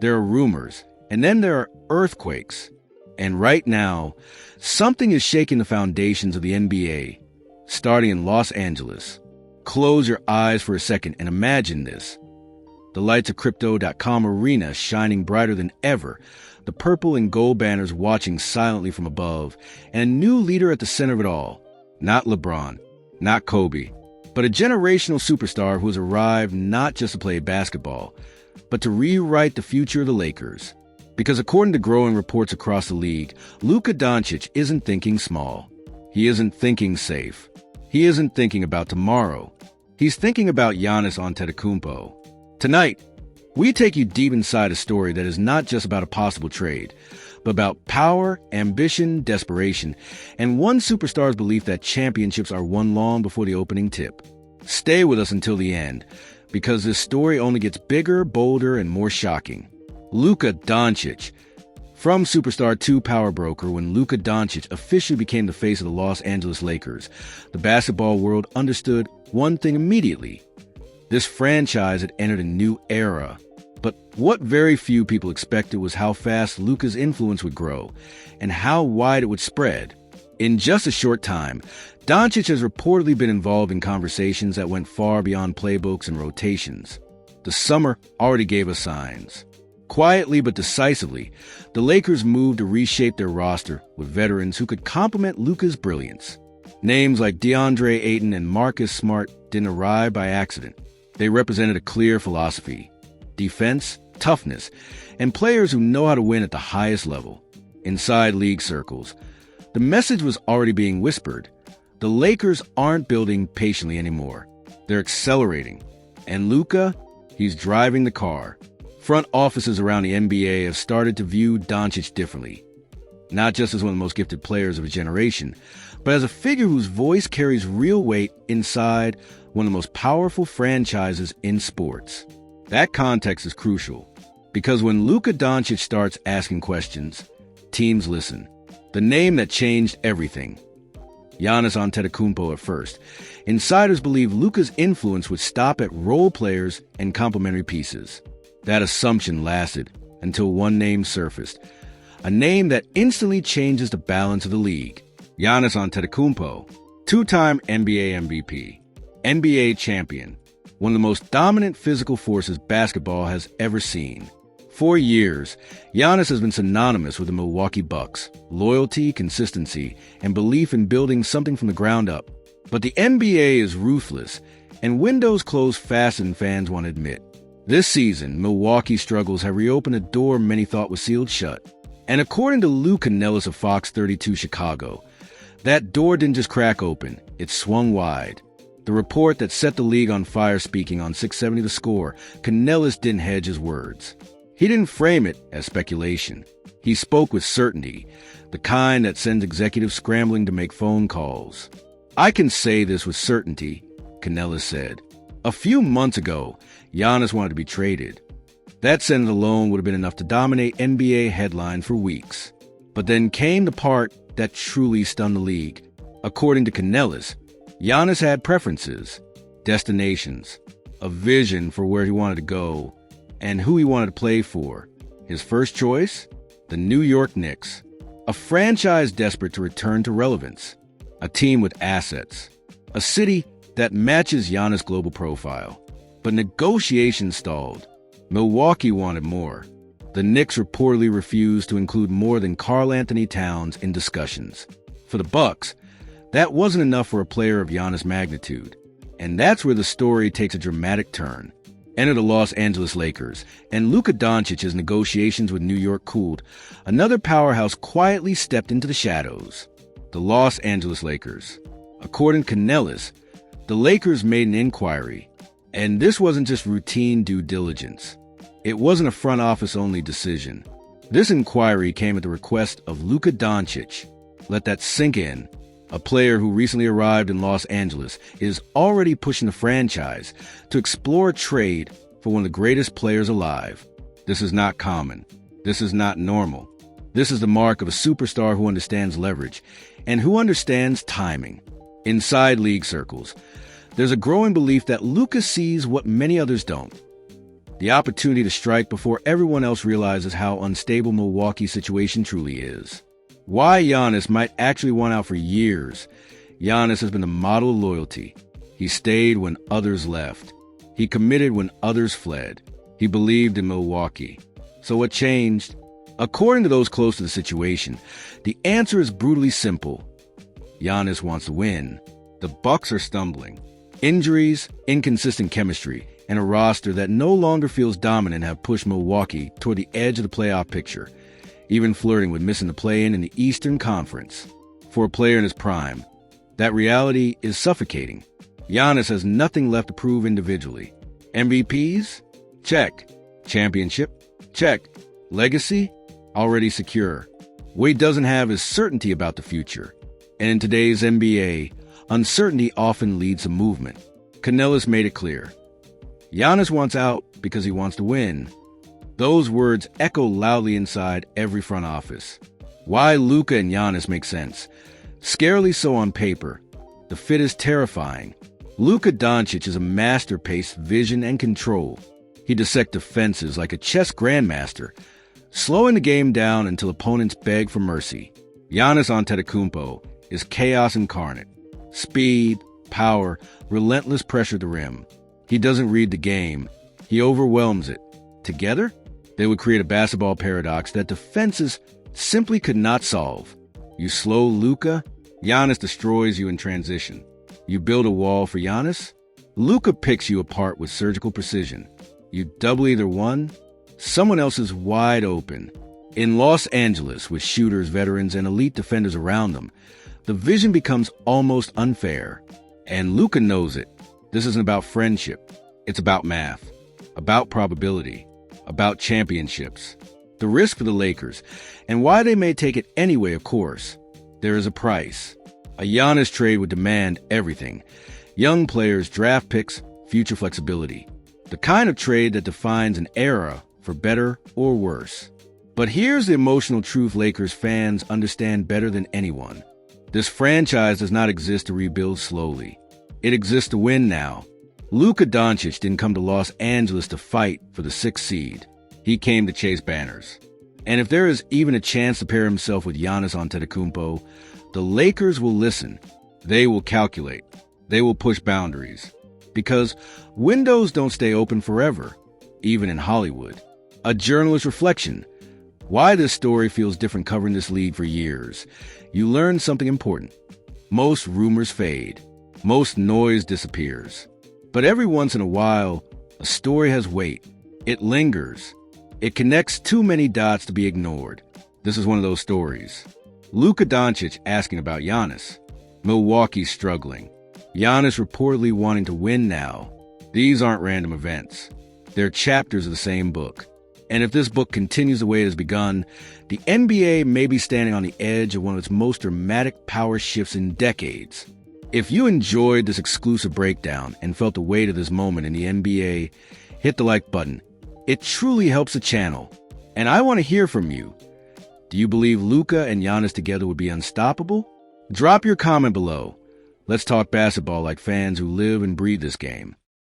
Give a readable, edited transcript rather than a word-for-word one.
there are rumors, and then there are earthquakes. And right now, something is shaking the foundations of the NBA, starting in Los Angeles. Close your eyes for a second and imagine this. The lights of Crypto.com Arena shining brighter than ever, the purple and gold banners watching silently from above, and a new leader at the center of it all. Not LeBron, not Kobe, but a generational superstar who has arrived not just to play basketball, but to rewrite the future of the Lakers. Because according to growing reports across the league, Luka Dončić isn't thinking small. He isn't thinking safe. He isn't thinking about tomorrow. He's thinking about Giannis Antetokounmpo. Tonight, we take you deep inside a story that is not just about a possible trade, but about power, ambition, desperation, and one superstar's belief that championships are won long before the opening tip. Stay with us until the end, because this story only gets bigger, bolder, and more shocking. Luka Dončić. From superstar to power broker, when Luka Dončić officially became the face of the Los Angeles Lakers, the basketball world understood one thing immediately. This franchise had entered a new era. But what very few people expected was how fast Luka's influence would grow and how wide it would spread. In just a short time, Doncic has reportedly been involved in conversations that went far beyond playbooks and rotations. The summer already gave us signs. Quietly but decisively, the Lakers moved to reshape their roster with veterans who could complement Luka's brilliance. Names like DeAndre Ayton and Marcus Smart didn't arrive by accident. They represented a clear philosophy: defense, toughness, and players who know how to win at the highest level. Inside league circles, the message was already being whispered. The Lakers aren't building patiently anymore. They're accelerating. And Luka, he's driving the car. Front offices around the NBA have started to view Doncic differently. Not just as one of the most gifted players of his generation, but as a figure whose voice carries real weight inside one of the most powerful franchises in sports. That context is crucial, because when Luka Dončić starts asking questions, teams listen. The name that changed everything. Giannis Antetokounmpo at first. Insiders believe Luka's influence would stop at role players and complementary pieces. That assumption lasted until one name surfaced, a name that instantly changes the balance of the league. Giannis Antetokounmpo, two-time NBA MVP, NBA champion, one of the most dominant physical forces basketball has ever seen. For years, Giannis has been synonymous with the Milwaukee Bucks: loyalty, consistency, and belief in building something from the ground up. But the NBA is ruthless, and windows close faster than fans want to admit. This season, Milwaukee's struggles have reopened a door many thought was sealed shut. And according to Lou Canellis of Fox 32 Chicago, that door didn't just crack open, it swung wide. The report that set the league on fire, speaking on 670 The Score, Canellis didn't hedge his words. He didn't frame it as speculation. He spoke with certainty, the kind that sends executives scrambling to make phone calls. "I can say this with certainty," Canellis said. A few months ago, Giannis wanted to be traded. That sentence alone would have been enough to dominate NBA headlines for weeks. But then came the part that truly stunned the league. According to Canellis, Giannis had preferences, destinations, a vision for where he wanted to go, and who he wanted to play for. His first choice? The New York Knicks, a franchise desperate to return to relevance, a team with assets, a city that matches Giannis' global profile. But negotiations stalled. Milwaukee wanted more. The Knicks reportedly refused to include more than Karl Anthony Towns in discussions. For the Bucks, that wasn't enough for a player of Giannis' magnitude. And that's where the story takes a dramatic turn. Enter the Los Angeles Lakers, and Luka Dončić, as negotiations with New York cooled, another powerhouse quietly stepped into the shadows. The Los Angeles Lakers. According to Canellis, the Lakers made an inquiry. And this wasn't just routine due diligence. It wasn't a front office-only decision. This inquiry came at the request of Luka Dončić. Let that sink in. A player who recently arrived in Los Angeles is already pushing the franchise to explore a trade for one of the greatest players alive. This is not common. This is not normal. This is the mark of a superstar who understands leverage and who understands timing. Inside league circles, there's a growing belief that Luka sees what many others don't. The opportunity to strike before everyone else realizes how unstable Milwaukee's situation truly is. Why Giannis might actually want out for years. Giannis has been the model of loyalty. He stayed when others left. He committed when others fled. He believed in Milwaukee. So what changed? According to those close to the situation, the answer is brutally simple. Giannis wants to win. The Bucks are stumbling. Injuries, inconsistent chemistry, and a roster that no longer feels dominant have pushed Milwaukee toward the edge of the playoff picture, even flirting with missing the play-in in the Eastern Conference. For a player in his prime, that reality is suffocating. Giannis has nothing left to prove individually. MVPs? Check. Championship? Check. Legacy? Already secure. What he doesn't have is certainty about the future. And in today's NBA, uncertainty often leads to movement. Canellis made it clear. Giannis wants out because he wants to win. Those words echo loudly inside every front office. Why Luka and Giannis make sense. Scarily so on paper. The fit is terrifying. Luka Dončić is a master pace, vision, and control. He dissects defenses like a chess grandmaster, slowing the game down until opponents beg for mercy. Giannis Antetokounmpo is chaos incarnate. Speed, power, relentless pressure at the rim. He doesn't read the game. He overwhelms it. Together, they would create a basketball paradox that defenses simply could not solve. You slow Luka, Giannis destroys you in transition. You build a wall for Giannis, Luka picks you apart with surgical precision. You double either one, someone else is wide open. In Los Angeles, with shooters, veterans, and elite defenders around them, the vision becomes almost unfair. And Luka knows it. This isn't about friendship. It's about math, about probability, about championships. The risk for the Lakers, and why they may take it anyway, of course. There is a price. A Giannis trade would demand everything. Young players, draft picks, future flexibility. The kind of trade that defines an era for better or worse. But here's the emotional truth Lakers fans understand better than anyone. This franchise does not exist to rebuild slowly. It exists to win now. Luka Dončić didn't come to Los Angeles to fight for the 6th seed. He came to chase banners. And if there is even a chance to pair himself with Giannis Antetokounmpo, the Lakers will listen. They will calculate. They will push boundaries. Because windows don't stay open forever, even in Hollywood. A journalist reflection. Why this story feels different covering this league for years. You learn something important. Most rumors fade. Most noise disappears. But every once in a while, a story has weight. It lingers. It connects too many dots to be ignored. This is one of those stories. Luka Dončić asking about Giannis. Milwaukee struggling. Giannis reportedly wanting to win now. These aren't random events. They're chapters of the same book. And if this book continues the way it has begun, the NBA may be standing on the edge of one of its most dramatic power shifts in decades. If you enjoyed this exclusive breakdown and felt the weight of this moment in the NBA, hit the like button. It truly helps the channel. And I want to hear from you. Do you believe Luka and Giannis together would be unstoppable? Drop your comment below. Let's talk basketball like fans who live and breathe this game.